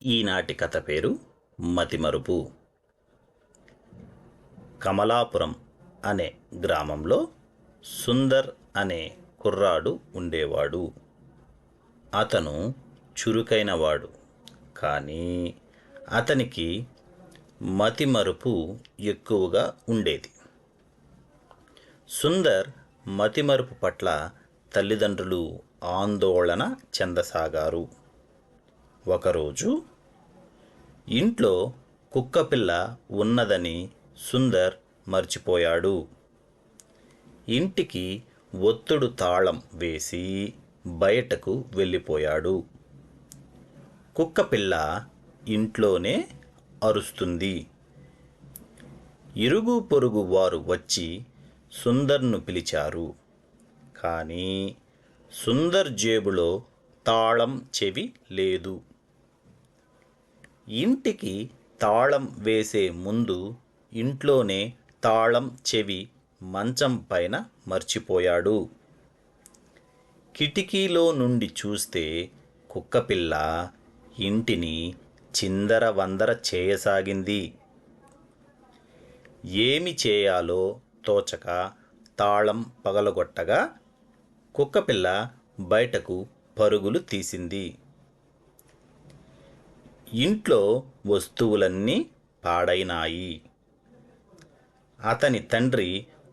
ఈనాటి కథ పేరు మతిమరుపు. కమలాపురం అనే గ్రామంలో సుందర్ అనే కుర్రాడు ఉండేవాడు. అతను చురుకైనవాడు, కానీ అతనికి మతిమరుపు ఎక్కువగా ఉండేది. సుందర్ మతిమరుపు పట్ల తల్లిదండ్రులు ఆందోళన చెందసాగారు. ఒకరోజు ఇంట్లో కుక్కపిల్ల ఉన్నదని సుందర్ మర్చిపోయాడు. ఇంటికి ఒత్తుడు తాళం వేసి బయటకు వెళ్ళిపోయాడు. కుక్కపిల్ల ఇంట్లోనే అరుస్తుంది. ఇరుగు పొరుగు వారు వచ్చి సుందర్ను పిలిచారు, కానీ సుందర్ జేబులో తాళం చెవి లేదు. ఇంటికి తాళం వేసే ముందు ఇంట్లోనే తాళం చెవి మంచం పైన మర్చిపోయాడు. కిటికీలో నుండి చూస్తే కుక్కపిల్ల ఇంటిని చిందరవందర చేయసాగింది. ఏమి చేయాలో తోచక తాళం పగలగొట్టగా కుక్కపిల్ల బయటకు పరుగులు తీసింది. ఇంట్లో వస్తువులన్నీ పాడైనాయి. అతని తండ్రి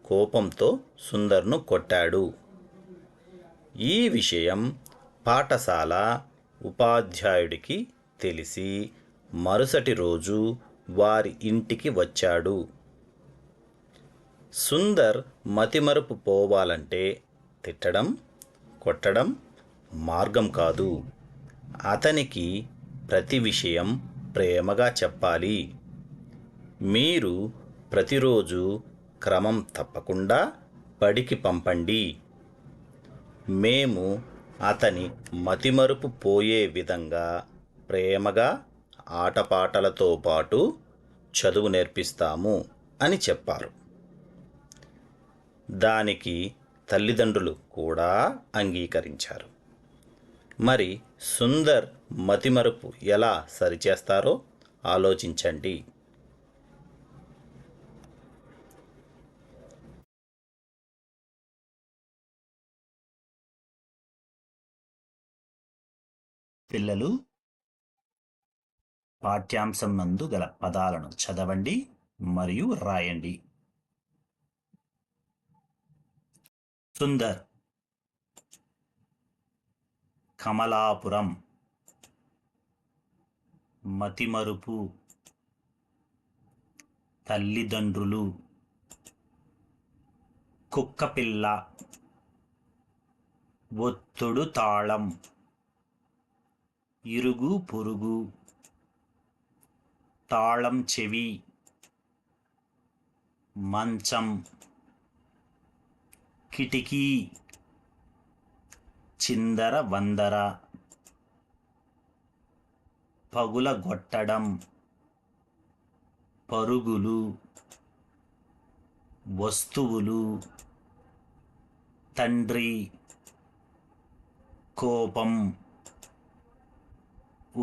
కోపంతో సుందర్ను కొట్టాడు. ఈ విషయం పాఠశాల ఉపాధ్యాయుడికి తెలిసి మరుసటి రోజు వారి ఇంటికి వచ్చాడు. సుందర్ మతిమరుపు పోవాలంటే తిట్టడం, కొట్టడం మార్గం కాదు. అతనికి ప్రతి విషయం ప్రేమగా చెప్పాలి. మీరు ప్రతిరోజు క్రమం తప్పకుండా బడికి పంపండి. మేము అతని మతిమరుపు పోయే విధంగా ప్రేమగా ఆటపాటలతో పాటు చదువు నేర్పిస్తాము అని చెప్పారు. దానికి తల్లిదండ్రులు కూడా అంగీకరించారు. మరి సుందర్ మతిమరుపు ఎలా సరిచేస్తారో ఆలోచించండి. పిల్లలు, పాఠ్యాంశం నందు గల పదాలను చదవండి మరియు రాయండి. సుందర్, కమలాపురం, మతిమరుపు, తల్లిదండ్రులు, కుక్కపిల్ల, ఒత్తుడు తాళం, ఇరుగు పొరుగు, తాళం చెవి, మంచం, కిటికీ, చిందర వందర, పగులగొట్టడం, పరుగులు, వస్తువులు, తండ్రి, కోపం,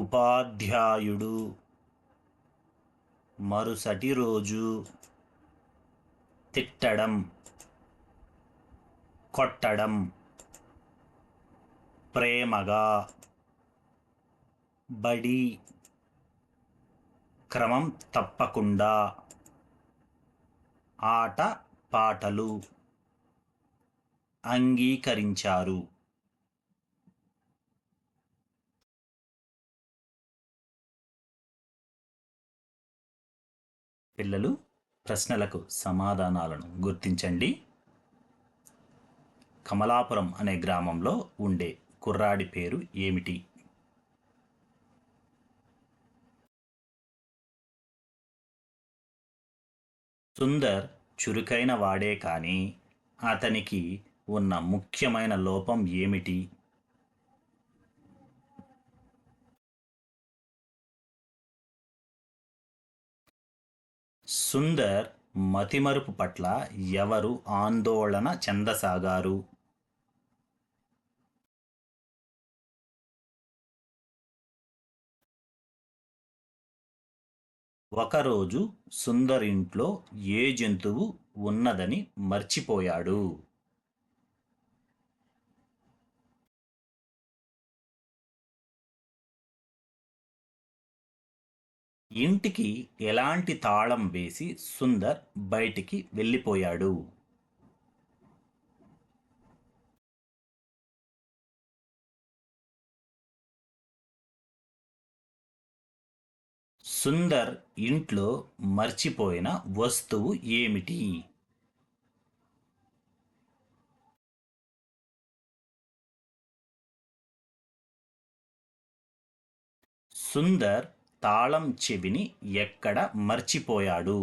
ఉపాధ్యాయుడు, మరుసటి రోజు, తిట్టడం, కొట్టడం, ప్రేమగా, బడి, క్రమం తప్పకుండా, ఆట పాటలు, అంగీకరించారు. పిల్లలు, ప్రశ్నలకు సమాధానాలను గుర్తించండి. కమలాపురం అనే గ్రామంలో ఉండే కుర్రాడి పేరు ఏమిటి? సుందర్ చురుకైన వాడే, కానీ అతనికి ఉన్న ముఖ్యమైన లోపం ఏమిటి? సుందర్ మతిమరుపు పట్ల ఎవరు ఆందోళన చెందసాగారు? ఒకరోజు సుందర్ ఇంట్లో ఏ జంతువు ఉన్నదని మర్చిపోయాడు. ఇంటికి ఎలాంటి తాళం వేసి సుందర్ బయటికి వెళ్ళిపోయాడు. సుందర్ ఇంట్లో మర్చిపోయిన వస్తువు ఏమిటి? సుందర్ తాళం చెవిని ఎక్కడ మర్చిపోయాడు?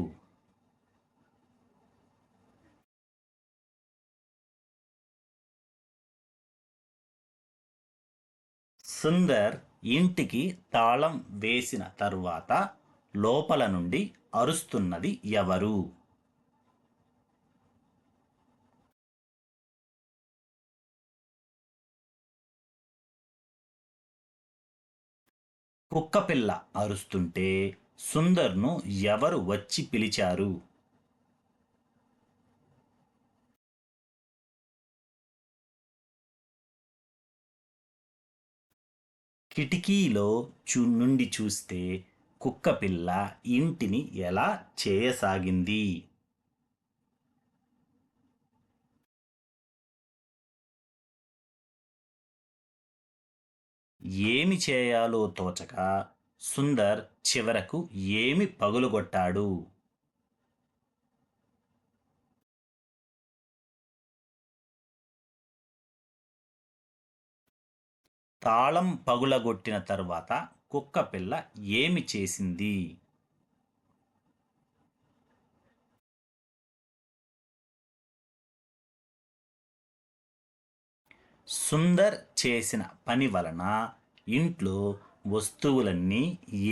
సుందర్ ఇంటికి తాళం వేసిన తరువాత లోపల నుండి అరుస్తున్నది ఎవరు? కుక్కపిల్ల అరుస్తుంటే సుందర్ను ఎవరు వచ్చి పిలిచారు? కిటికీలో నుండి చూస్తే కుక్కపిల్ల ఇంటిని ఎలా చేయసాగింది? ఏమి చేయాలో తోచక సుందర్ చివరకు ఏమి పగులుగొట్టాడు? తాళం పగులగొట్టిన తరువాత కుక్కపిల్ల ఏమి చేసింది? సుందర్ చేసిన పని వలన ఇంట్లో వస్తువులన్నీ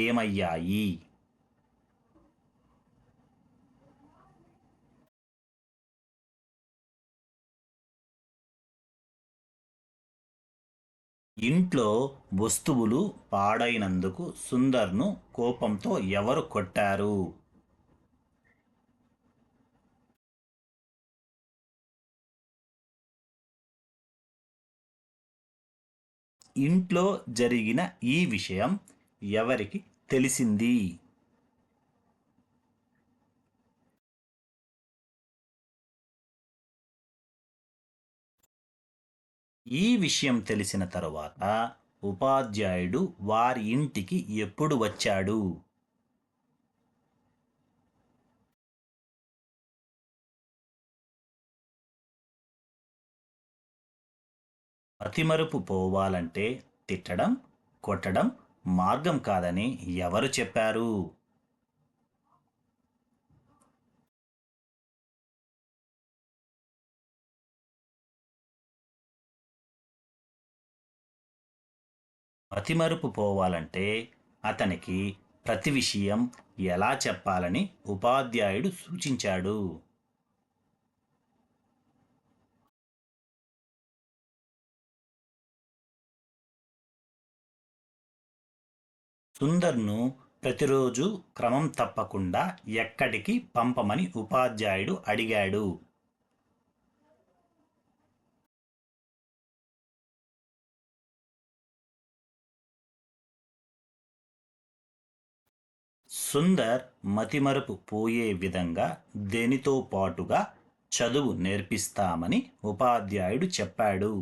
ఏమయ్యాయి? ఇంట్లో వస్తువులు పాడైనందుకు సుందర్ను కోపంతో ఎవరు కొట్టారు? ఇంట్లో జరిగిన ఈ విషయం ఎవరికి తెలిసింది? ఈ విషయం తెలిసిన తరువాత ఉపాధ్యాయుడు వారి ఇంటికి ఎప్పుడు వచ్చాడు? మతిమరుపు పోవాలంటే తిట్టడం, కొట్టడం మార్గం కాదని ఎవరు చెప్పారు? మతిమరుపు పోవాలంటే అతనికి ప్రతి విషయం ఎలా చెప్పాలని ఉపాధ్యాయుడు సూచించాడు? సుందర్ను ప్రతిరోజు క్రమం తప్పకుండా ఎక్కడికి పంపమని ఉపాధ్యాయుడు అడిగాడు? సుందర్ మతిమరుపు పోయే విధంగా దేనితో పాటుగా చదువు నేర్పిస్తామని ఉపాధ్యాయుడు చెప్పాడు?